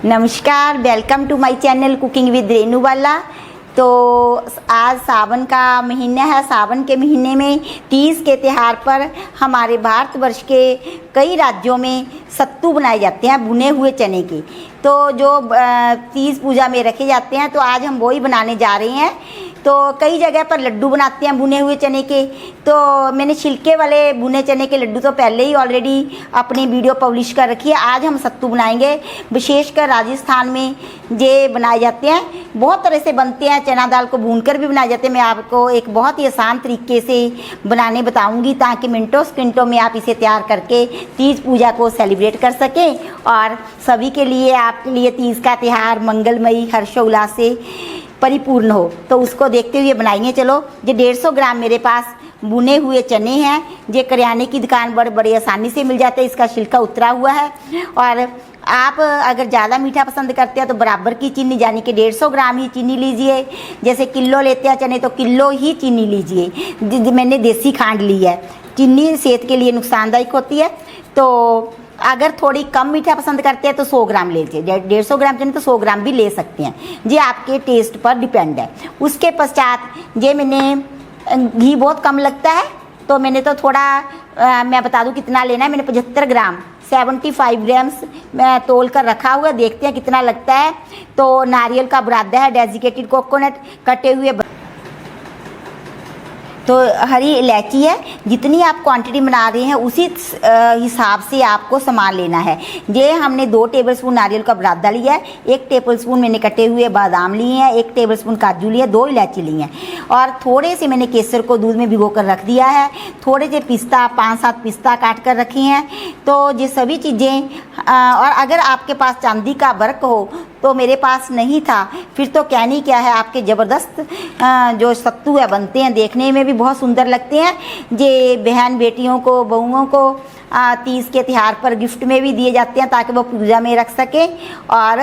नमस्कार, welcome to my channel cooking with Renuwala. तो आज सावन का महीना है। सावन के महीने में तीज के त्यौहार पर हमारे भारतवर्ष के कई राज्यों में सत्तू बनाए जाते हैं, भुने हुए चने के। तो जो तीज पूजा में रखे जाते हैं, तो आज हम वही बनाने जा रहे हैं। तो कई जगह पर लड्डू बनाते हैं भुने हुए चने के। तो मैंने छिलके वाले भुने चने के लड्डू तो पहले ही ऑलरेडी अपनी वीडियो पब्लिश कर रखी है। आज हम सत्तू बनाएंगे। विशेषकर राजस्थान में ये बनाए जाते हैं, बहुत तरह से बनते हैं। चना दाल को भूनकर भी बनाए जाते हैं। मैं आपको एक बहुत ही आसान तरीके से बनाने बताऊंगी, ताकि मिनटों सेकंडों में आप इसे तैयार करके तीज पूजा को सेलिब्रेट कर सकें और सभी के लिए, आपके लिए तीज का त्यौहार मंगलमयी हर्षोल्लास से परिपूर्ण हो। तो उसको देखते हुए बनाएंगे। चलो, ये 150 ग्राम मेरे पास भुने हुए चने हैं। ये करियाने की दुकान पर बड़ी आसानी से मिल जाते हैं। इसका छिलका उतरा हुआ है। और आप अगर ज़्यादा मीठा पसंद करते हैं तो बराबर की चीनी, यानी कि 150 ग्राम ही चीनी लीजिए। जैसे किलो लेते हैं चने तो किलो ही चीनी लीजिए। मैंने देसी खांड ली है। चीनी सेहत के लिए नुकसानदायक होती है। तो अगर थोड़ी कम मीठा पसंद करते हैं तो 100 ग्राम लीजिए। 150 ग्राम चने तो 100 ग्राम भी ले सकते हैं। ये आपके टेस्ट पर डिपेंड है। उसके पश्चात ये मैंने घी बहुत कम लगता है, तो मैंने तो थोड़ा मैं बता दूं कितना लेना है। मैंने 75 ग्राम 75 ग्राम्स मैं तोल कर रखा हुआ। देखते हैं कितना लगता है। तो नारियल का बुरादा है, डेजिकेटेड कोकोनट, कटे हुए। तो हरी इलायची है। जितनी आप क्वांटिटी बना रहे हैं उसी हिसाब से आपको सामान लेना है। ये हमने 2 टेबलस्पून नारियल का बुरादा लिया है, 1 टेबलस्पून मैंने कटे हुए बादाम लिए हैं, 1 टेबलस्पून काजू लिए, 2 इलायची ली हैं और थोड़े से मैंने केसर को दूध में भिगो कर रख दिया है। थोड़े से पिस्ता, 5-7 पिस्ता काट कर रखे हैं। तो ये सभी चीज़ें, और अगर आपके पास चांदी का वर्क हो तो मेरे पास नहीं था, फिर तो कहनी क्या है। आपके ज़बरदस्त जो सत्तू है बनते हैं, देखने में भी बहुत सुंदर लगते हैं। ये बहन बेटियों को, बहुओं को तीज के त्यौहार पर गिफ्ट में भी दिए जाते हैं, ताकि वो पूजा में रख सकें। और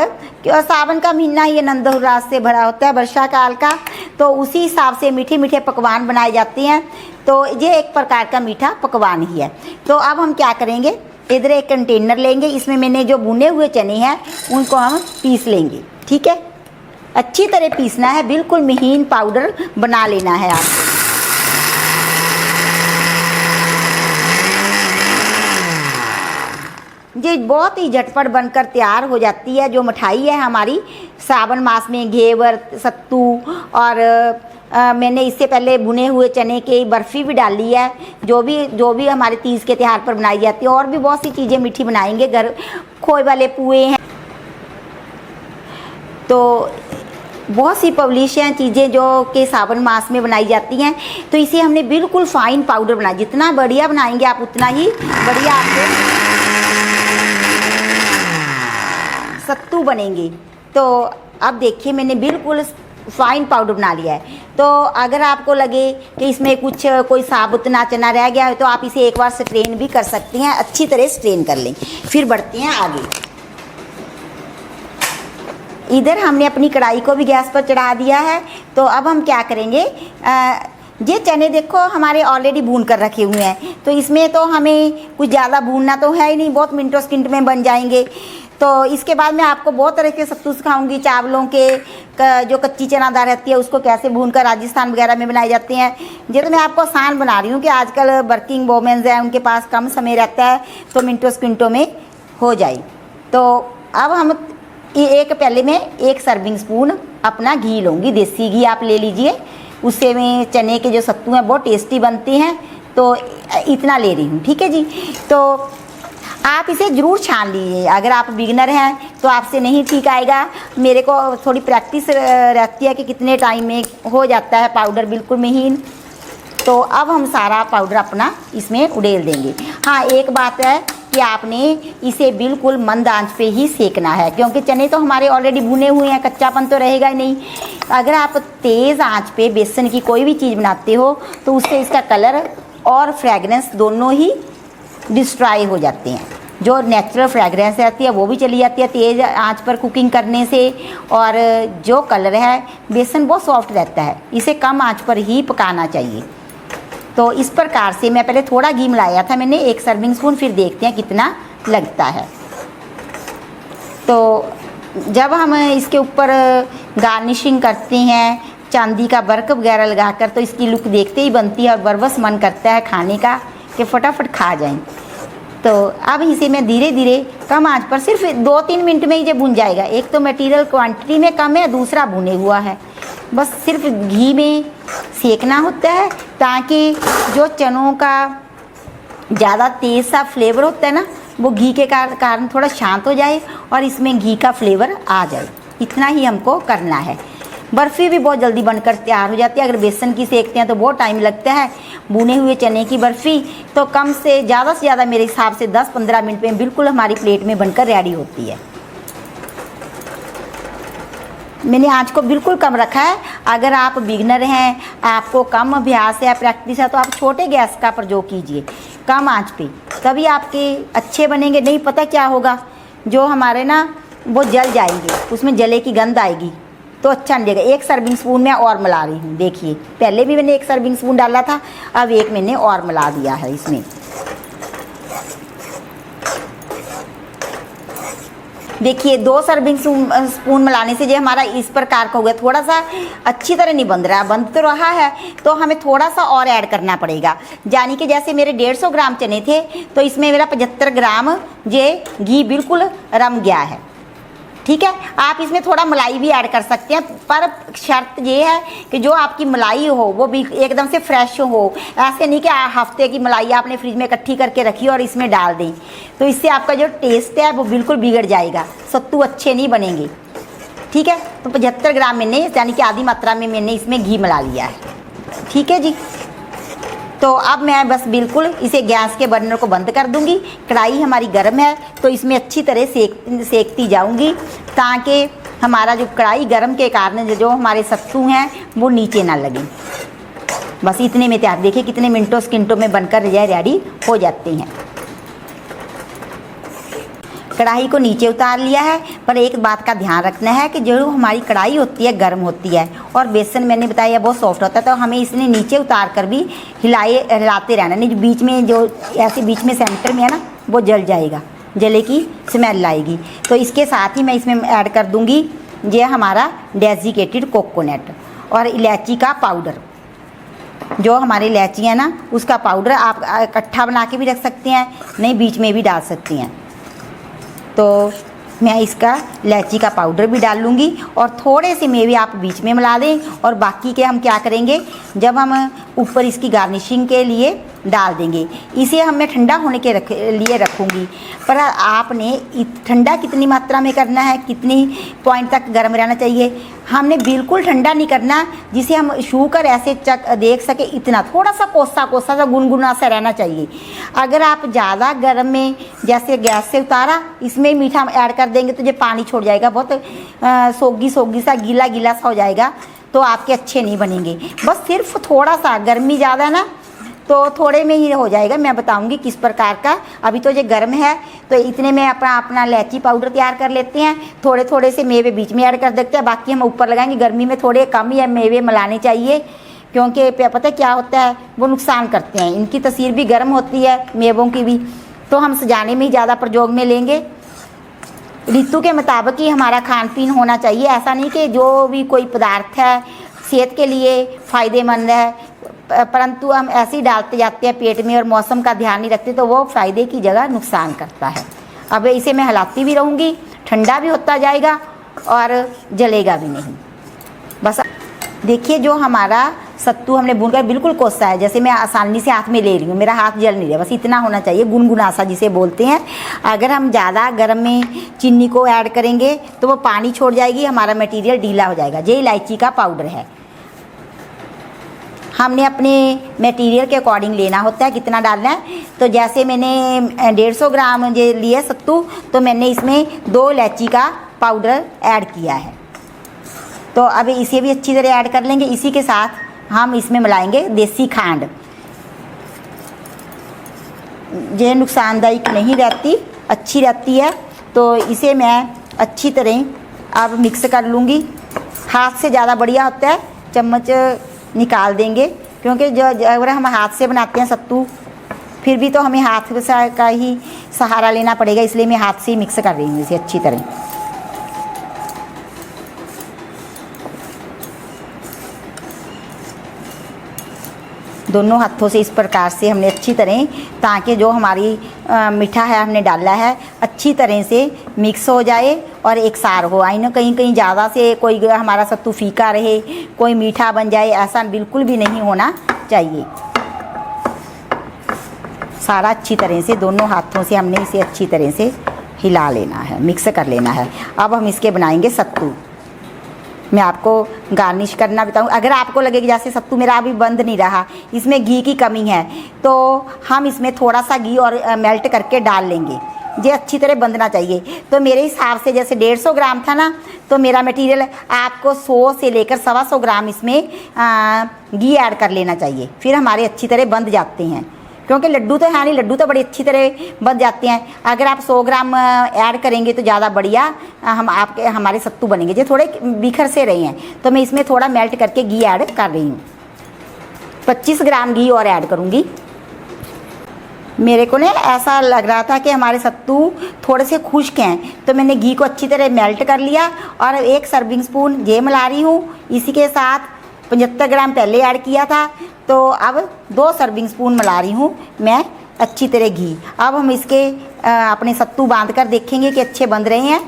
सावन का महीना ये आनंद उल्लास से भरा होता है, वर्षा काल का। तो उसी हिसाब से मीठे मीठे पकवान बनाए जाते हैं। तो ये एक प्रकार का मीठा पकवान ही है। तो अब हम क्या करेंगे, इधर एक कंटेनर लेंगे। इसमें मैंने जो भुने हुए चने हैं उनको हम पीस लेंगे। ठीक है, अच्छी तरह पीसना है, बिल्कुल महीन पाउडर बना लेना है आपको। ये बहुत ही झटपट बनकर तैयार हो जाती है। जो मिठाई है हमारी सावन मास में, घेवर, सत्तू और मैंने इससे पहले भुने हुए चने की बर्फ़ी भी डाली है, जो भी हमारे तीज के त्यौहार पर बनाई जाती है। और भी बहुत सी चीज़ें मीठी बनाएंगे। घर खोए वाले पुए हैं। तो बहुत सी पब्लिश हैं चीज़ें जो कि सावन मास में बनाई जाती हैं। तो इसे हमने बिल्कुल फाइन पाउडर बनाया। जितना बढ़िया बनाएंगे आप, उतना ही बढ़िया आपको सत्तू बनेंगे। तो अब देखिए, मैंने बिल्कुल फाइन पाउडर बना लिया है। तो अगर आपको लगे कि इसमें कुछ कोई साबुत ना चना रह गया है, तो आप इसे एक बार स्ट्रेन भी कर सकते हैं। अच्छी तरह स्ट्रेन कर लें। फिर बढ़ते हैं आगे। इधर हमने अपनी कढ़ाई को भी गैस पर चढ़ा दिया है। तो अब हम क्या करेंगे, ये चने देखो हमारे ऑलरेडी भून कर रखे हुए हैं। तो इसमें तो हमें कुछ ज़्यादा भूनना तो है ही नहीं, बहुत मिनटों सेकंड में बन जाएंगे। तो इसके बाद मैं आपको बहुत तरह के सत्तू सिखाऊंगी। चावलों के जो कच्ची चना दाल रहती है उसको कैसे भूनकर राजस्थान वगैरह में बनाए जाते हैं। ये तो मैं आपको आसान बना रही हूँ कि आजकल वर्किंग वोमेन्स हैं, उनके पास कम समय रहता है, तो मिनटों सेकंडों में हो जाए। तो अब हम एक पहले में 1 सर्विंग स्पून अपना घी लूँगी। देसी घी आप ले लीजिए। उससे में चने के जो सत्तू हैं बहुत टेस्टी बनते हैं। तो इतना ले रही हूँ। ठीक है जी। तो आप इसे ज़रूर छान लीजिए। अगर आप बिगिनर हैं तो आपसे नहीं ठीक आएगा। मेरे को थोड़ी प्रैक्टिस रहती है कि कितने टाइम में हो जाता है पाउडर बिल्कुल महीन। तो अब हम सारा पाउडर अपना इसमें उड़ेल देंगे। हाँ, एक बात है कि आपने इसे बिल्कुल मंद आंच पे ही सेकना है, क्योंकि चने तो हमारे ऑलरेडी भुने हुए हैं, कच्चापन तो रहेगा ही नहीं। अगर आप तेज़ आंच पे बेसन की कोई भी चीज़ बनाते हो तो उससे इसका कलर और फ्रेगरेंस दोनों ही डिस्ट्रॉय हो जाते हैं। जो नेचुरल फ्रेगरेंस रहती है वो भी चली जाती है तेज़ आंच पर कुकिंग करने से। और जो कलर है, बेसन बहुत सॉफ्ट रहता है, इसे कम आंच पर ही पकाना चाहिए। तो इस प्रकार से मैं पहले थोड़ा घी मिलाया था मैंने, 1 सर्विंग स्पून। फिर देखते हैं कितना लगता है। तो जब हम इसके ऊपर गार्निशिंग करते हैं चांदी का वर्क वगैरह लगाकर तो इसकी लुक देखते ही बनती है और बरबस मन करता है खाने का कि फटाफट खा जाएं। तो अब इसे मैं धीरे धीरे कम आंच पर सिर्फ 2-3 मिनट में ही ये भुन जाएगा। एक तो मटेरियल क्वांटिटी में कम है, दूसरा भुने हुआ है। बस सिर्फ घी में सेकना होता है ताकि जो चनों का ज़्यादा तेज़ सा फ्लेवर होता है ना, वो घी के कारण थोड़ा शांत हो जाए और इसमें घी का फ्लेवर आ जाए। इतना ही हमको करना है। बर्फ़ी भी बहुत जल्दी बनकर तैयार हो जाती है। अगर बेसन की सेकते हैं तो बहुत टाइम लगता है। भुने हुए चने की बर्फ़ी तो कम से ज़्यादा मेरे हिसाब से 10-15 मिनट में बिल्कुल हमारी प्लेट में बनकर रेडी होती है। मैंने आँच को बिल्कुल कम रखा है। अगर आप बिगनर हैं, आपको कम अभ्यास है, प्रैक्टिस है, तो आप छोटे गैस का प्रयोग कीजिए, कम आंच पे, तभी आपके अच्छे बनेंगे। नहीं पता क्या होगा, जो हमारे ना वो जल जाएंगे, उसमें जले की गंध आएगी तो अच्छा नहीं लगेगा। 1 सर्विंग स्पून मैं और मिला रही हूँ। देखिए पहले भी मैंने 1 सर्विंग स्पून डाला था, अब 1 मैंने और मिला दिया है इसमें। देखिए 2 सर्विंग स्पून मिलाने से जो हमारा इस प्रकार का हो गया, थोड़ा सा अच्छी तरह नहीं बन रहा, बन तो रहा है तो हमें थोड़ा सा और ऐड करना पड़ेगा। यानी कि जैसे मेरे 150 ग्राम चने थे तो इसमें मेरा 75 ग्राम ये घी बिल्कुल रम गया है। ठीक है, आप इसमें थोड़ा मलाई भी ऐड कर सकते हैं, पर शर्त ये है कि जो आपकी मलाई हो वो भी एकदम से फ्रेश हो। ऐसे नहीं कि हफ्ते की मलाई आपने फ्रिज में इकट्ठी करके रखी और इसमें डाल दें, तो इससे आपका जो टेस्ट है वो बिल्कुल बिगड़ जाएगा, सत्तू अच्छे नहीं बनेंगे। ठीक है, तो 75 ग्राम मैंने यानी कि आधी मात्रा में मैंने इसमें घी मिला लिया है। ठीक है जी, तो अब मैं बस बिल्कुल इसे गैस के बर्नर को बंद कर दूंगी। कढ़ाई हमारी गर्म है तो इसमें अच्छी तरह सेकती जाऊंगी ताकि हमारा जो कढ़ाई गर्म के कारण जो हमारे सत्तू हैं वो नीचे ना लगें। बस इतने में तैयार, देखिए कितने मिनटों सेकंडों में बनकर रेडी हो जाते हैं। कढ़ाई को नीचे उतार लिया है, पर एक बात का ध्यान रखना है कि जो हमारी कढ़ाई होती है गर्म होती है और बेसन मैंने बताया बहुत सॉफ्ट होता है, तो हमें इसने नीचे उतार कर भी हिलाते रहना। नहीं बीच में जो ऐसे बीच में सेंटर में है ना वो जल जाएगा, जले की स्मेल आएगी। तो इसके साथ ही मैं इसमें ऐड कर दूँगी ये हमारा डेजिकेटेड कोकोनट और इलायची का पाउडर। जो हमारी इलायची है ना उसका पाउडर आप इकट्ठा बना के भी रख सकते हैं, नहीं बीच में भी डाल सकती हैं। तो मैं इसका इलायची का पाउडर भी डाल लूँगी और थोड़े से मेवे आप बीच में मिला दें। और बाकी के हम क्या करेंगे, जब हम ऊपर इसकी गार्निशिंग के लिए डाल देंगे। इसे हम मैं ठंडा होने के लिए रखूँगी, पर आपने ठंडा कितनी मात्रा में करना है, कितनी पॉइंट तक गर्म रहना चाहिए, हमने बिल्कुल ठंडा नहीं करना जिसे हम छू कर ऐसे देख सके, इतना थोड़ा सा कोसा सा गुनगुना सा रहना चाहिए। अगर आप ज़्यादा गर्म में जैसे गैस से उतारा इसमें मीठा ऐड कर देंगे तो ये पानी छोड़ जाएगा, बहुत सोगी सा गीला सा हो जाएगा, तो आपके अच्छे नहीं बनेंगे। बस सिर्फ थोड़ा सा, गर्मी ज़्यादा है ना तो थोड़े में ही हो जाएगा। मैं बताऊंगी किस प्रकार का। अभी तो ये गर्म है तो इतने में अपना इलायची पाउडर तैयार कर लेते हैं। थोड़े से मेवे बीच में ऐड कर देते हैं, बाकी हम ऊपर लगाएंगे। गर्मी में थोड़े कम ही मेवे मिलाने चाहिए क्योंकि पता क्या होता है वो नुकसान करते हैं। इनकी तसीर भी गर्म होती है मेवों की भी, तो हम सजाने में ही ज़्यादा प्रयोग में लेंगे। ऋतु के मुताबिक ही हमारा खान पीन होना चाहिए। ऐसा नहीं कि जो भी कोई पदार्थ है सेहत के लिए फ़ायदेमंद है परंतु हम ऐसे ही डालते जाते हैं पेट में और मौसम का ध्यान नहीं रखते तो वो फ़ायदे की जगह नुकसान करता है। अब इसे मैं हिलाती भी रहूँगी, ठंडा भी होता जाएगा और जलेगा भी नहीं। बस देखिए जो हमारा सत्तू हमने भूनकर बिल्कुल कोसा है, जैसे मैं आसानी से हाथ में ले रही हूँ, मेरा हाथ जल नहीं रहा। बस इतना होना चाहिए, गुनगुना सा जिसे बोलते हैं। अगर हम ज़्यादा गर्म में चीनी को ऐड करेंगे तो वो पानी छोड़ जाएगी, हमारा मटेरियल ढीला हो जाएगा। ये इलायची का पाउडर है, हमने अपने मटेरियल के अकॉर्डिंग लेना होता है कितना डालना है। तो जैसे मैंने 150 ग्राम ये लिए सत्तू, तो मैंने इसमें 2 इलायची का पाउडर ऐड किया है। तो अब इसे भी अच्छी तरह ऐड कर लेंगे। इसी के साथ हम इसमें मिलाएंगे देसी खांड। ये नुकसानदायक नहीं रहती, अच्छी रहती है। तो इसे मैं अच्छी तरह अब मिक्स कर लूँगी। हाथ से ज़्यादा बढ़िया होता है, चम्मच निकाल देंगे क्योंकि जो अगर हम हाथ से बनाते हैं सत्तू फिर भी तो हमें हाथ का ही सहारा लेना पड़ेगा, इसलिए मैं हाथ से ही मिक्स कर रही हूँ इसे अच्छी तरह। दोनों हाथों से इस प्रकार से हमने अच्छी तरह, ताकि जो हमारी मीठा है हमने डाला है अच्छी तरह से मिक्स हो जाए और एक सार हो। आई ना कहीं कहीं ज़्यादा से कोई हमारा सत्तू फीका रहे, कोई मीठा बन जाए, ऐसा बिल्कुल भी नहीं होना चाहिए। सारा अच्छी तरह से दोनों हाथों से हमने इसे अच्छी तरह से हिला लेना है, मिक्स कर लेना है। अब हम इसके बनाएंगे सत्तू। मैं आपको गार्निश करना बताऊँ। अगर आपको लगे कि जैसे सत्तू मेरा अभी बंद नहीं रहा, इसमें घी की कमी है, तो हम इसमें थोड़ा सा घी और मेल्ट करके डाल लेंगे। ये अच्छी तरह बंधना चाहिए। तो मेरे हिसाब से जैसे 150 ग्राम था ना, तो मेरा मटेरियल आपको 100 से लेकर 125 ग्राम इसमें घी ऐड कर लेना चाहिए। फिर हमारे अच्छी तरह बंध जाते हैं, क्योंकि लड्डू तो है नहीं, लड्डू तो बड़ी अच्छी तरह बन जाते हैं। अगर आप 100 ग्राम ऐड करेंगे तो ज़्यादा बढ़िया हमारे सत्तू बनेंगे। जो थोड़े बिखर से रहे हैं, तो मैं इसमें थोड़ा मेल्ट करके घी ऐड कर रही हूँ। 25 ग्राम घी और ऐड करूँगी। मेरे को ना ऐसा लग रहा था कि हमारे सत्तू थोड़े से खुश्क हैं, तो मैंने घी को अच्छी तरह मेल्ट कर लिया और 1 सर्विंग स्पून ये मिला रही हूँ। इसी के साथ 75 ग्राम पहले ऐड किया था, तो अब 2 सर्विंग स्पून मिला रही हूँ मैं अच्छी तरह घी। अब हम इसके अपने सत्तू बांध कर देखेंगे कि अच्छे बंध रहे हैं।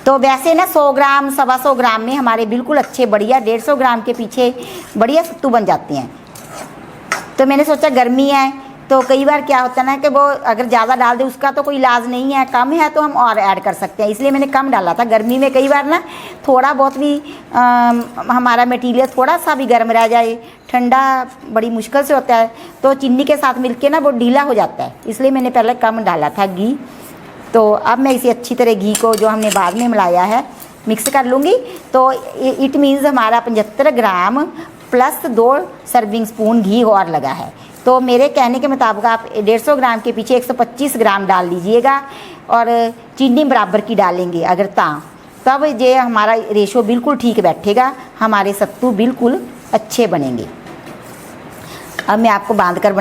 तो वैसे ना 100 ग्राम 125 ग्राम में हमारे बिल्कुल अच्छे बढ़िया, 150 ग्राम के पीछे बढ़िया सत्तू बन जाते हैं। तो मैंने सोचा गर्मी है, तो कई बार क्या होता है ना कि वो अगर ज़्यादा डाल दे उसका तो कोई इलाज नहीं है, कम है तो हम और ऐड कर सकते हैं, इसलिए मैंने कम डाला था। गर्मी में कई बार ना थोड़ा बहुत भी हमारा मटीरियल थोड़ा सा भी गर्म रह जाए, ठंडा बड़ी मुश्किल से होता है, तो चीनी के साथ मिलके ना वो ढीला हो जाता है, इसलिए मैंने पहले कम डाला था घी। तो अब मैं इसे अच्छी तरह घी को जो हमने बाद में मिलाया है मिक्स कर लूँगी। तो इट मीन्स हमारा 75 ग्राम प्लस 2 सर्विंग स्पून घी और लगा है। तो मेरे कहने के मुताबिक आप 150 ग्राम के पीछे 125 ग्राम डाल लीजिएगा और चीनी बराबर की डालेंगे अगर तब ये हमारा रेशो बिल्कुल ठीक बैठेगा, हमारे सत्तू बिल्कुल अच्छे बनेंगे। अब मैं आपको बांध कर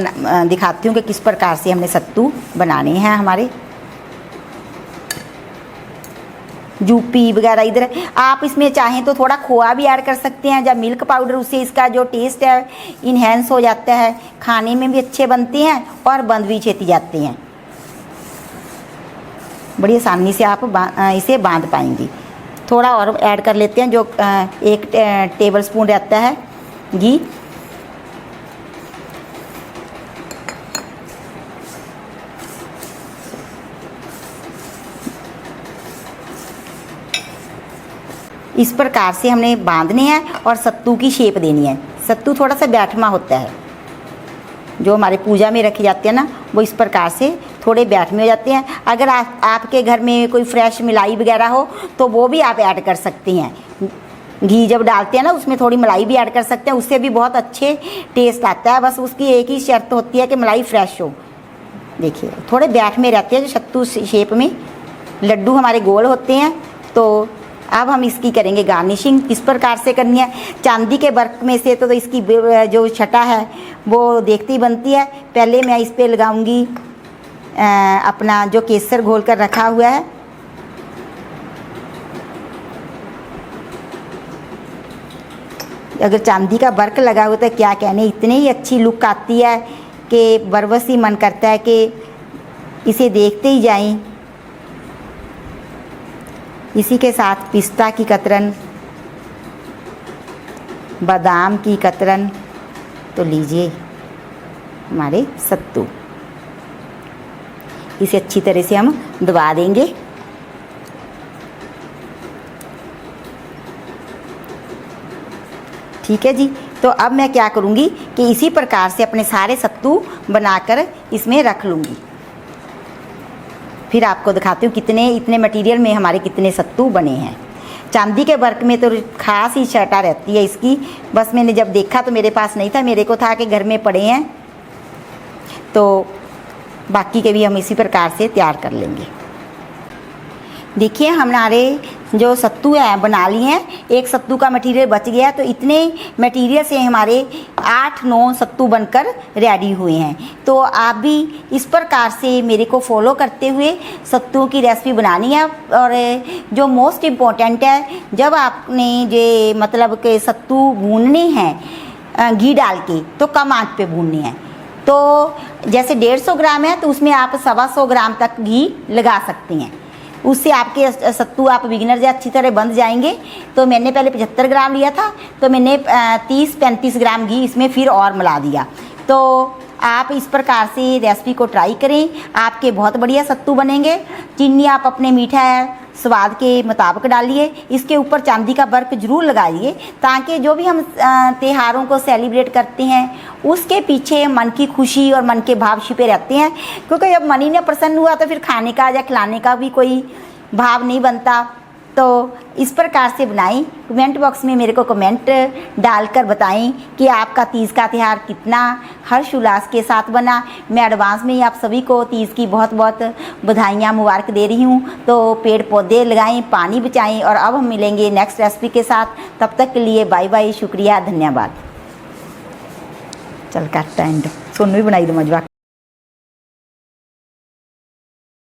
दिखाती हूँ कि किस प्रकार से हमने सत्तू बनाने हैं हमारे। जूपी वगैरह इधर आप इसमें चाहें तो थोड़ा खोआ भी ऐड कर सकते हैं, जब मिल्क पाउडर, उससे इसका जो टेस्ट है इन्हेंस हो जाता है, खाने में भी अच्छे बनते हैं और बंद भी छेती जाते हैं। बड़ी आसानी से आप इसे बांध पाएंगी। थोड़ा और ऐड कर लेते हैं, जो 1 टेबल स्पून रहता है घी। इस प्रकार से हमने बांधने हैं और सत्तू की शेप देनी है। सत्तू थोड़ा सा बैठमा होता है, जो हमारे पूजा में रखे जाते हैं ना, वो इस प्रकार से थोड़े बैठमे हो जाते हैं। अगर आपके घर में कोई फ्रेश मलाई वगैरह हो तो वो भी आप ऐड कर सकते हैं। घी जब डालते हैं ना उसमें थोड़ी मलाई भी ऐड कर सकते हैं, उससे भी बहुत अच्छे टेस्ट आता है। बस उसकी एक ही शर्त होती है कि मलाई फ्रेश हो। देखिए थोड़े बैठमे रहते हैं जो सत्तू शेप में लड्डू हमारे गोल होते हैं। तो अब हम इसकी करेंगे गार्निशिंग। किस प्रकार से करनी है, चांदी के वर्क में से तो इसकी जो छटा है वो देखती बनती है। पहले मैं इस पे लगाऊंगी अपना जो केसर घोल कर रखा हुआ है। अगर चांदी का वर्क लगा हुआ तो क्या कहने, इतनी ही अच्छी लुक आती है कि बरबस ही मन करता है कि इसे देखते ही जाएं। इसी के साथ पिस्ता की कतरन, बादाम की कतरन, तो लीजिए हमारे सत्तू। इसे अच्छी तरह से हम दबा देंगे। ठीक है जी। तो अब मैं क्या करूँगी कि इसी प्रकार से अपने सारे सत्तू बनाकर इसमें रख लूँगी। फिर आपको दिखाती हूँ इतने मटेरियल में हमारे कितने सत्तू बने हैं। चांदी के वर्क में तो खास ही छटा रहती है इसकी। बस मैंने जब देखा तो मेरे पास नहीं था, मेरे को था कि घर में पड़े हैं, तो बाकी के भी हम इसी प्रकार से तैयार कर लेंगे। देखिए हमारे जो सत्तू हैं बना लिए हैं। एक सत्तू का मटेरियल बच गया, तो इतने मटेरियल से हमारे 8-9 सत्तू बनकर रेडी हुए हैं। तो आप भी इस प्रकार से मेरे को फॉलो करते हुए सत्तू की रेसिपी बनानी है। और जो मोस्ट इम्पोर्टेंट है, जब आपने ये मतलब के सत्तू भूनने हैं घी डाल के तो कम आंच पे भूनने हैं। तो जैसे 150 ग्राम है तो उसमें आप 125 ग्राम तक घी लगा सकते हैं। उससे आपके सत्तू आप बिगिनर से अच्छी तरह बंध जाएंगे। तो मैंने पहले 75 ग्राम लिया था, तो मैंने 30-35 ग्राम घी इसमें फिर और मिला दिया। तो आप इस प्रकार से रेसिपी को ट्राई करें, आपके बहुत बढ़िया सत्तू बनेंगे। चीनी आप अपने मीठा स्वाद के मुताबिक डालिए। इसके ऊपर चांदी का वर्क जरूर लगाइए, ताकि जो भी हम त्योहारों को सेलिब्रेट करते हैं उसके पीछे मन की खुशी और मन के भाव छिपे रहते हैं। क्योंकि जब मन ही न प्रसन्न हुआ तो फिर खाने का या खिलाने का भी कोई भाव नहीं बनता। तो इस प्रकार से बनाएं। कमेंट बॉक्स में मेरे को कमेंट डालकर बताएं कि आपका तीज का त्यौहार कितना हर्ष उल्लास के साथ बना। मैं एडवांस में ही आप सभी को तीज की बहुत बहुत बधाइयाँ मुबारक दे रही हूँ। तो पेड़ पौधे लगाएं, पानी बचाएं, और अब हम मिलेंगे नेक्स्ट रेसिपी के साथ। तब तक के लिए बाय बाय, शुक्रिया, धन्यवाद। चल काट एंड सोनू भी बनाई दो मजवा।